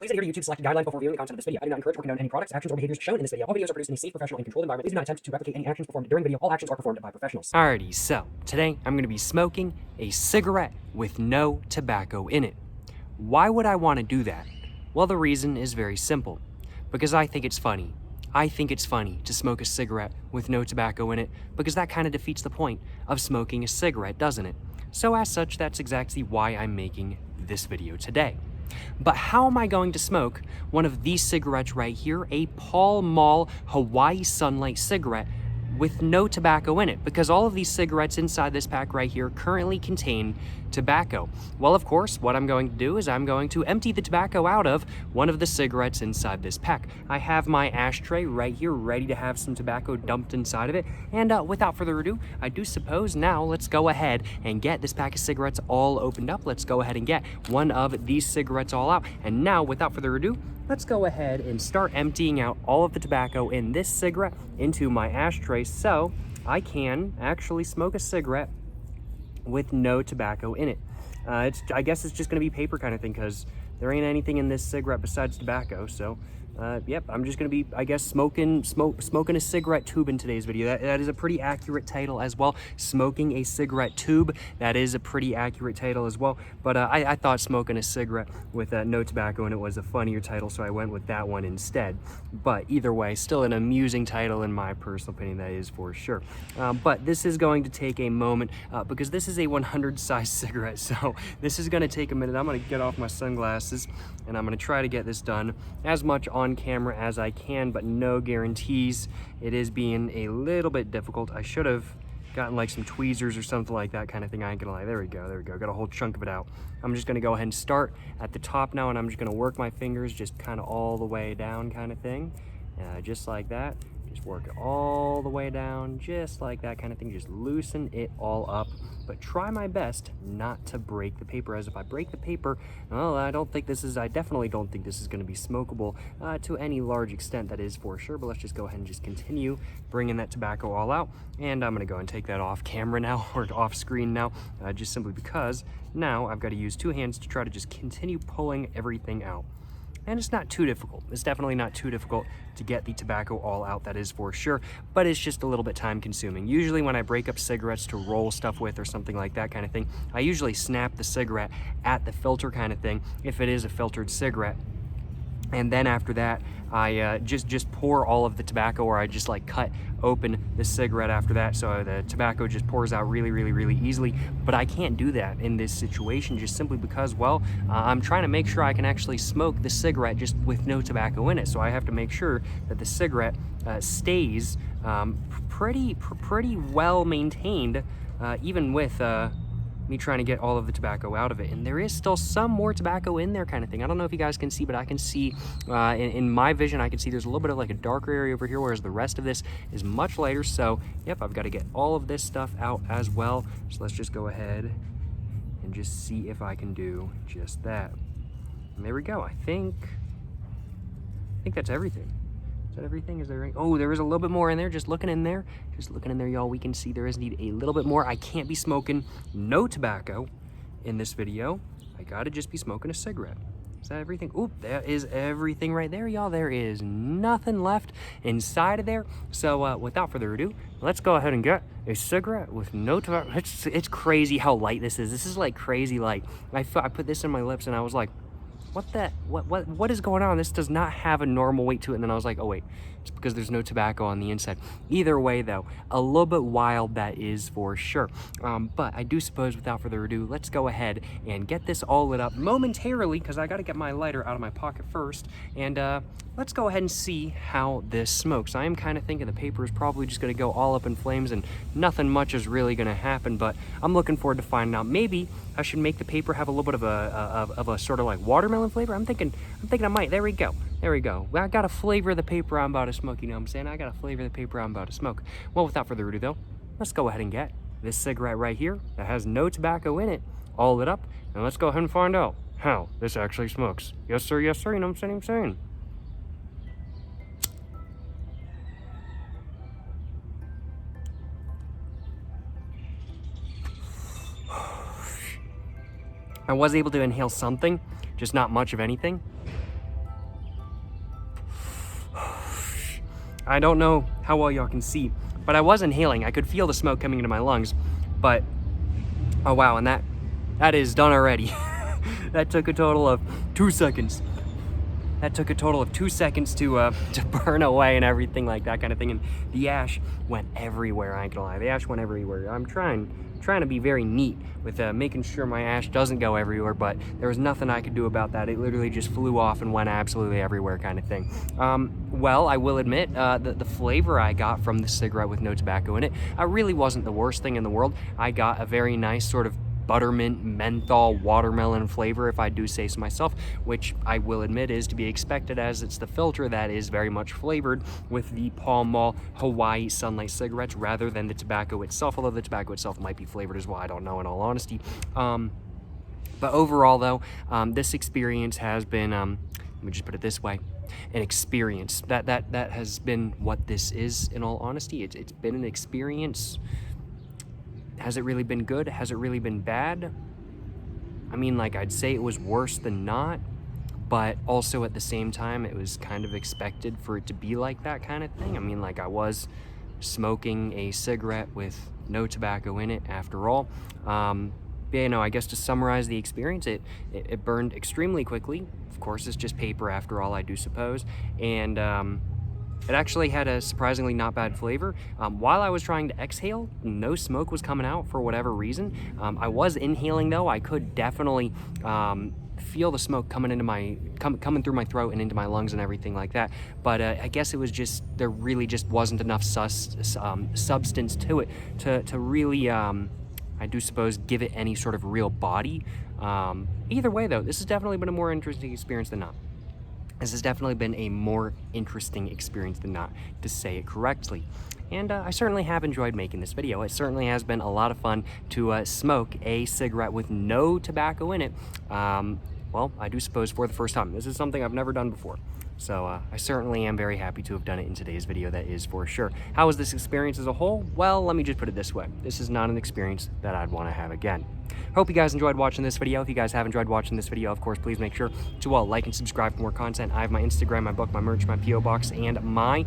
Please adhere to YouTube selected guidelines before viewing the content of this video. I do not encourage or condone any products, actions, or behaviors shown in this video. All videos are produced in a safe, professional, and controlled environment. Please do not attempt to replicate any actions performed during video. All actions are performed by professionals. Alrighty, so today I'm going to be smoking a cigarette with no tobacco in it. Why would I want to do that? Well, the reason is very simple. Because I think it's funny. I think it's funny to smoke a cigarette with no tobacco in it, because that kind of defeats the point of smoking a cigarette, doesn't it? So as such, that's exactly why I'm making this video today. But how am I going to smoke one of these cigarettes right here, a Pall Mall Hawaii Sunlight cigarette, with no tobacco in it? Because all of these cigarettes inside this pack right here currently contain tobacco. Well, of course, what I'm going to do is I'm going to empty the tobacco out of one of the cigarettes inside this pack. I have my ashtray right here ready to have some tobacco dumped inside of it. And without further ado, I do suppose now let's go ahead and get this pack of cigarettes all opened up. Let's go ahead and get one of these cigarettes all out. And now, without further ado, let's go ahead and start emptying out all of the tobacco in this cigarette into my ashtray so I can actually smoke a cigarette with no tobacco in it. I guess it's just gonna be paper kind of thing, because there ain't anything in this cigarette besides tobacco. So yep, I'm just gonna be, I guess, smoking a cigarette tube in today's video. That is a pretty accurate title as well. Smoking a cigarette tube, that is a pretty accurate title as well. But I thought smoking a cigarette with no tobacco in it was a funnier title, so I went with that one instead. But either way, still an amusing title in my personal opinion, that is for sure. But this is going to take a moment because this is a 100 size cigarette, so this is gonna take a minute. I'm gonna get off my sunglasses and I'm gonna try to get this done as much on camera as I can, but no guarantees. It is being a little bit difficult. I should have gotten like some tweezers or something like that kind of thing. I ain't gonna lie. There we go. Got a whole chunk of it out. I'm just gonna go ahead and start at the top now, and I'm just gonna work my fingers just kind of all the way down kind of thing. Just like that. Just work it all the way down, just like that kind of thing. Just loosen it all up, but try my best not to break the paper, as if I break the paper, well, I definitely don't think this is gonna be smokable to any large extent, that is for sure. But let's just go ahead and just continue bringing that tobacco all out. And I'm gonna go and take that off camera now, or off screen now, just simply because now I've gotta use two hands to try to just continue pulling everything out. And it's not too difficult. It's definitely not too difficult to get the tobacco all out, that is for sure, but it's just a little bit time consuming. Usually when I break up cigarettes to roll stuff with or something like that kind of thing, I usually snap the cigarette at the filter kind of thing, if it is a filtered cigarette. And then after that, I just pour all of the tobacco, or I just like cut open the cigarette after that, so the tobacco just pours out really easily. But I can't do that in this situation, just simply because, well, I'm trying to make sure I can actually smoke the cigarette just with no tobacco in it. So I have to make sure that the cigarette stays pretty well maintained, even with me trying to get all of the tobacco out of it. And there is still some more tobacco in there kind of thing. I don't know if you guys can see, but I can see in my vision, I can see there's a little bit of like a darker area over here, whereas the rest of this is much lighter. So yep, I've got to get all of this stuff out as well. So let's just go ahead and just see if I can do just that. And there we go. I think that's everything. Is that everything? Is there any? Oh, there is a little bit more in there. Just looking in there, y'all, we can see there is indeed a little bit more. I can't be smoking no tobacco in this video. I gotta just be smoking a cigarette. Is that everything? Oop, that is everything right there, y'all. There is nothing left inside of there. So without further ado, let's go ahead and get a cigarette with no tobacco. It's crazy how light this is. This is like crazy light. I put this in my lips and I was like, what is going on? This does not have a normal weight to it. And then I was like, oh wait, it's because there's no tobacco on the inside. Either way though, a little bit wild, that is for sure. But I do suppose, without further ado, let's go ahead and get this all lit up momentarily, because I got to get my lighter out of my pocket first. And let's go ahead and see how this smokes. I am kind of thinking the paper is probably just going to go all up in flames and nothing much is really going to happen, but I'm looking forward to finding out. Maybe I should make the paper have a little bit of a sort of like watermelon flavor. I'm thinking I might. There we go. I got to flavor the paper I'm about to smoke, you know what I'm saying? I got to flavor the paper I'm about to smoke. Well, without further ado though, let's go ahead and get this cigarette right here that has no tobacco in it all lit up, and let's go ahead and find out how this actually smokes. Yes sir, you know what I'm saying? I was able to inhale something, just not much of anything. I don't know how well y'all can see, but I was inhaling. I could feel the smoke coming into my lungs, but oh wow, and that is done already. That took a total of 2 seconds. That took a total of 2 seconds to burn away and everything like that kind of thing. And the ash went everywhere, I ain't gonna lie. The ash went everywhere. I'm trying to be very neat with making sure my ash doesn't go everywhere, but there was nothing I could do about that. It literally just flew off and went absolutely everywhere kind of thing. Well, I will admit, the flavor I got from the cigarette with no tobacco in it really wasn't the worst thing in the world. I got a very nice sort of buttermint, menthol, watermelon flavor, if I do say so myself, which I will admit is to be expected, as it's the filter that is very much flavored with the Pall Mall Hawaii Sunlight cigarettes rather than the tobacco itself, although the tobacco itself might be flavored as well, I don't know in all honesty. But overall though, this experience has been, let me just put it this way, an experience. That has been what this is in all honesty. It's been an experience. Has it really been good? Has it really been bad? I mean, like, I'd say it was worse than not, but also at the same time, it was kind of expected for it to be like that kind of thing. I mean, like, I was smoking a cigarette with no tobacco in it after all. Yeah, I guess to summarize the experience, it burned extremely quickly. Of course, it's just paper after all, I do suppose. And it actually had a surprisingly not bad flavor. While I was trying to exhale, no smoke was coming out for whatever reason. I was inhaling though. I could definitely feel the smoke coming into coming through my throat and into my lungs and everything like that. But I guess it was just, there really just wasn't enough substance to it to really, I do suppose, give it any sort of real body. Either way though, this has definitely been a more interesting experience than not. This has definitely been a more interesting experience than not, to say it correctly. And I certainly have enjoyed making this video. It certainly has been a lot of fun to smoke a cigarette with no tobacco in it. Well, I do suppose for the first time. This is something I've never done before. So I certainly am very happy to have done it in today's video, that is for sure. How was this experience as a whole? Well, let me just put it this way. This is not an experience that I'd want to have again. Hope you guys enjoyed watching this video. If you guys have enjoyed watching this video, of course, please make sure to like and subscribe for more content. I have my Instagram, my book, my merch, my P.O. box, and my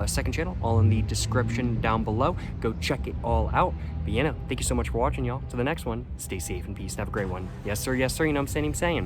second channel, all in the description down below. Go check it all out. But thank you so much for watching, y'all. To the next one, stay safe and peace. Have a great one. Yes, sir. Yes, sir. You know what I'm saying?